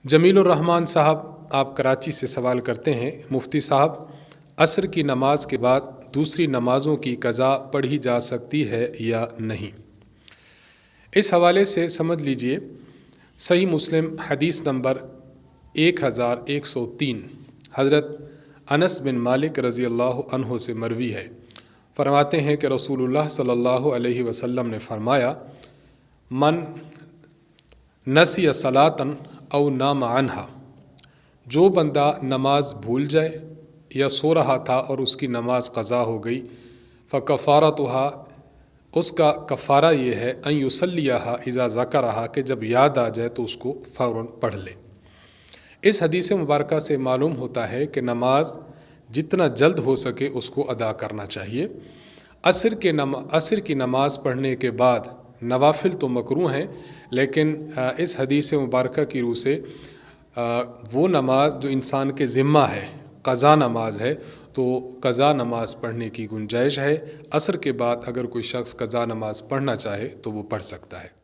جمیل الرحمان صاحب آپ کراچی سے سوال کرتے ہیں، مفتی صاحب عصر کی نماز کے بعد دوسری نمازوں کی قضا پڑھی جا سکتی ہے یا نہیں؟ اس حوالے سے سمجھ لیجئے، صحیح مسلم حدیث نمبر 1103 حضرت انس بن مالک رضی اللہ عنہ سے مروی ہے، فرماتے ہیں کہ رسول اللہ صلی اللہ علیہ وسلم نے فرمایا، من نسی صلاۃً او نام عنہا، جو بندہ نماز بھول جائے یا سو رہا تھا اور اس کی نماز قضا ہو گئی، فکفارتھا، اس کا کفارہ یہ ہے، ان یصلیھا اذا ذکرھا، کہ جب یاد آ جائے تو اس کو فوراً پڑھ لے۔ اس حدیث مبارکہ سے معلوم ہوتا ہے کہ نماز جتنا جلد ہو سکے اس کو ادا کرنا چاہیے۔ عصر کی نماز پڑھنے کے بعد نوافل تو مکروہ ہیں، لیکن اس حدیث مبارکہ کی روح سے وہ نماز جو انسان کے ذمہ ہے، قضا نماز ہے، تو قضا نماز پڑھنے کی گنجائش ہے۔ عصر کے بعد اگر کوئی شخص قضا نماز پڑھنا چاہے تو وہ پڑھ سکتا ہے۔